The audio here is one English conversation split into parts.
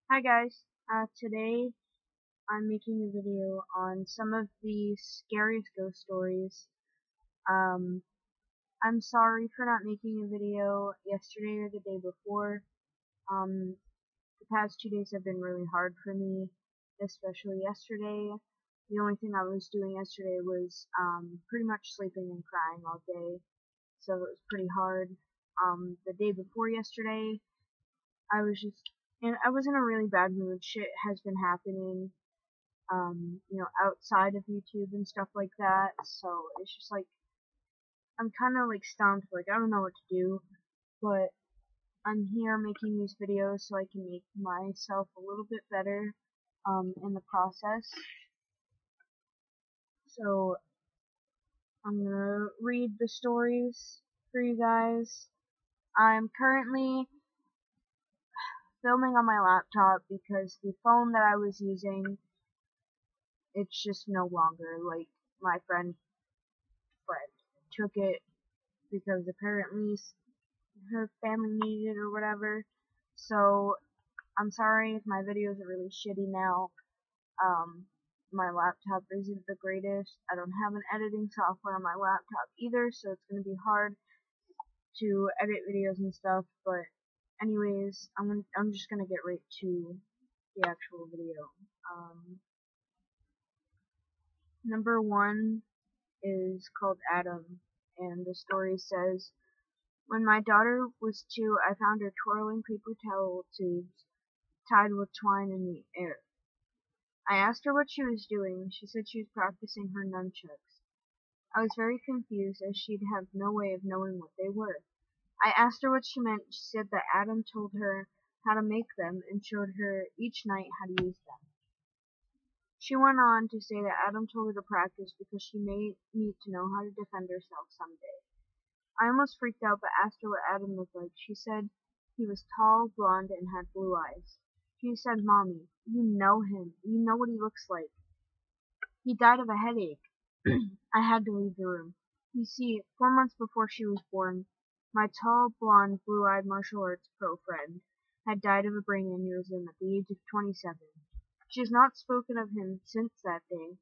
Hi guys, today I'm making a video on some of the scariest ghost stories. Um, I'm sorry for not making a video yesterday or the day before. The past 2 days have been really hard for me, especially yesterday. The only thing I was doing yesterday was pretty much sleeping and crying all day, so it was pretty hard. The day before yesterday, I was in a really bad mood. Shit has been happening outside of YouTube and stuff like that. So it's just like I'm kind of like stumped, like I don't know what to do, but I'm here making these videos so I can make myself a little bit better in the process. So I'm gonna read the stories for you guys. I'm currently filming on my laptop because the phone that I was using, it's just no longer. Like my friend took it because apparently her family needed it or whatever. So I'm sorry if my videos are really shitty now. My laptop isn't the greatest. I don't have an editing software on my laptop either, so it's gonna be hard to edit videos and stuff. But anyways, I'm just gonna get right to the actual video. Number one is called Adam, and the story says, when my daughter was 2, I found her twirling paper towel tubes tied with twine in the air. I asked her what she was doing. She said she was practicing her nunchucks. I was very confused as she'd have no way of knowing what they were. I asked her what she meant. She said that Adam told her how to make them and showed her each night how to use them. She went on to say that Adam told her to practice because she may need to know how to defend herself someday. I almost freaked out but asked her what Adam looked like. She said he was tall, blonde, and had blue eyes. She said, Mommy, you know him. You know what he looks like. He died of a headache. I had to leave the room. You see, 4 months before she was born, my tall, blonde, blue-eyed martial arts pro friend had died of a brain aneurysm at the age of 27. She has not spoken of him since that day,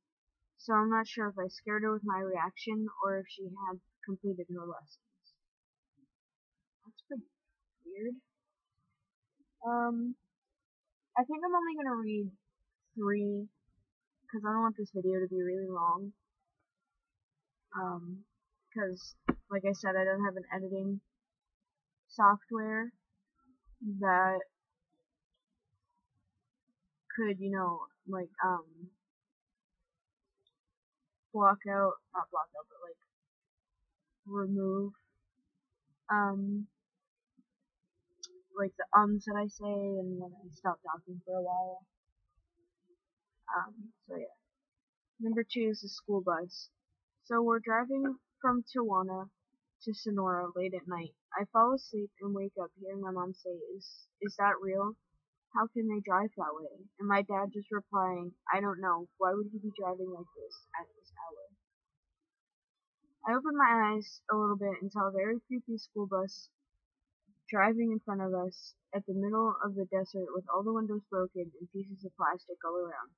so I'm not sure if I scared her with my reaction or if she had completed her lessons. That's pretty weird. Um, I think I'm only gonna read 3 because I don't want this video to be really long. Because, like I said, I don't have an editing software that could, block out, not block out, but like remove, um, like the that I say and when I stop talking for a while. So yeah. Number 2 is the school bus. So we're driving from Tijuana to Sonora late at night. I fall asleep and wake up hearing my mom say, Is that real? How can they drive that way? And my dad just replying, I don't know. Why would he be driving like this at this hour? I opened my eyes a little bit and saw a very creepy school bus driving in front of us at the middle of the desert with all the windows broken and pieces of plastic all around.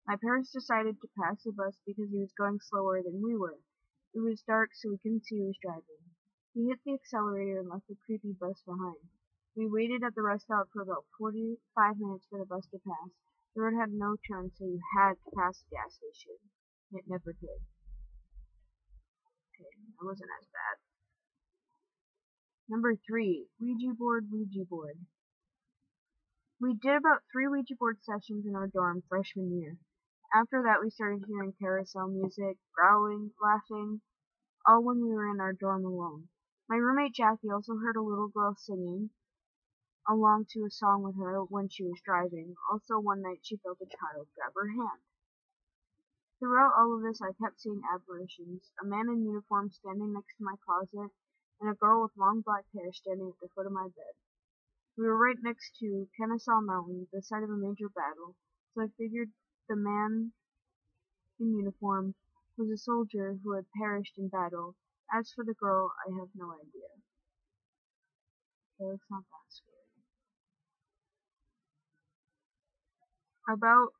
My parents decided to pass the bus because he was going slower than we were. It was dark, so we couldn't see who was driving. He hit the accelerator and left the creepy bus behind. We waited at the rest stop for about 45 minutes for the bus to pass. The road had no turn, so you had to pass the gas station. It never did. Okay, that wasn't as bad. Number 3, Ouija board, Ouija board. We did about 3 Ouija board sessions in our dorm freshman year. After that, we started hearing carousel music, growling, laughing, all when we were in our dorm alone. My roommate Jackie also heard a little girl singing along to a song with her when she was driving. Also, one night she felt a child grab her hand. Throughout all of this, I kept seeing apparitions, a man in uniform standing next to my closet, and a girl with long black hair standing at the foot of my bed. We were right next to Kennesaw Mountain, the site of a major battle, so I figured the man in uniform was a soldier who had perished in battle. As for the girl, I have no idea. So it's not that scary. About,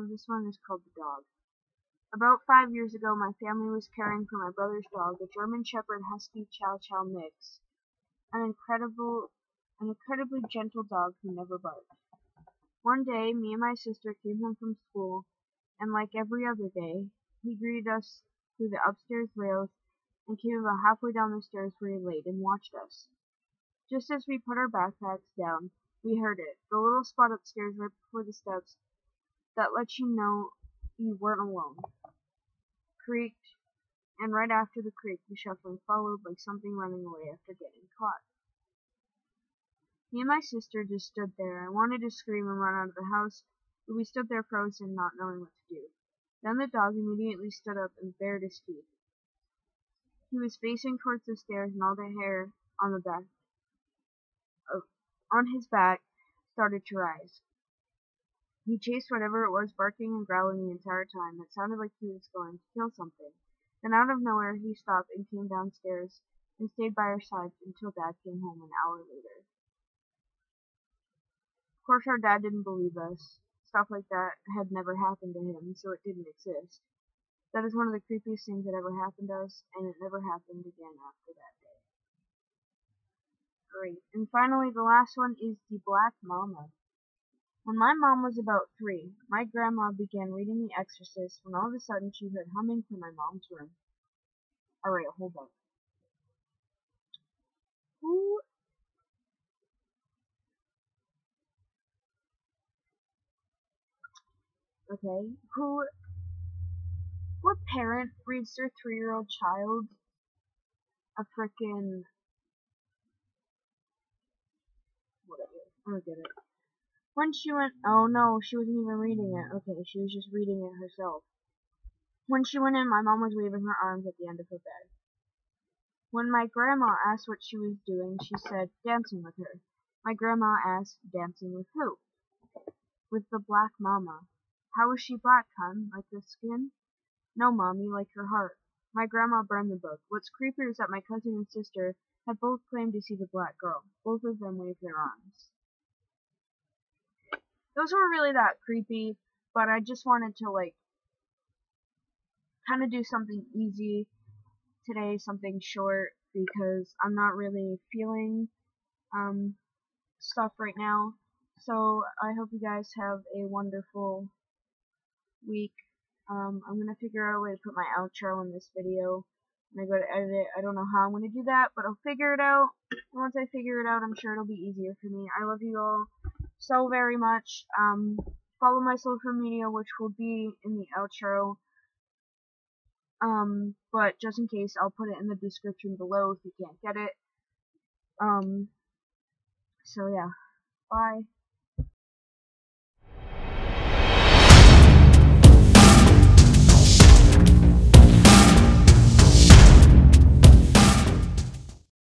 this one is called The Dog. About 5 years ago, my family was caring for my brother's dog, a German Shepherd Husky Chow Chow mix, an incredibly gentle dog who never barked. One day, me and my sister came home from school, and like every other day, he greeted us through the upstairs rails and came about halfway down the stairs where he laid and watched us. Just as we put our backpacks down, we heard it, the little spot upstairs right before the steps that let you know you weren't alone. Creaked, and right after the creak, the shuffling followed like something running away after getting caught. Me and my sister just stood there. I wanted to scream and run out of the house, but we stood there frozen, not knowing what to do. Then the dog immediately stood up and bared his teeth. He was facing towards the stairs, and all the hair on the back on his back started to rise. He chased whatever it was, barking and growling the entire time. It sounded like he was going to kill something. Then out of nowhere he stopped and came downstairs and stayed by our sides until Dad came home an hour later. Of course our dad didn't believe us. Stuff like that had never happened to him, so it didn't exist. That is one of the creepiest things that ever happened to us, and it never happened again after that day. Great. And finally, the last one is The Black Mama. When my mom was about 3, my grandma began reading The Exorcist when all of a sudden she heard humming from my mom's room. Alright, hold on. What parent reads their 3-year-old child a frickin' whatever? I don't get it. Oh no, she wasn't even reading it. Okay, she was just reading it herself. When she went in, my mom was waving her arms at the end of her bed. When my grandma asked what she was doing, she said, dancing with her. My grandma asked, dancing with who? With the Black Mama. How is she black, hun? Like the skin? No, Mommy, like her heart. My grandma burned the book. What's creepier is that my cousin and sister had both claimed to see the black girl. Both of them waved their arms. Those weren't really that creepy, but I just wanted to, kind of do something easy today, something short, because I'm not really feeling, stuff right now. So I hope you guys have a wonderful week. I'm gonna figure out a way to put my outro in this video when I go to edit it. I don't know how I'm gonna do that, but I'll figure it out. And once I figure it out, I'm sure it'll be easier for me. I love you all so very much. Follow my social media, which will be in the outro. But just in case, I'll put it in the description below if you can't get it. So yeah, bye.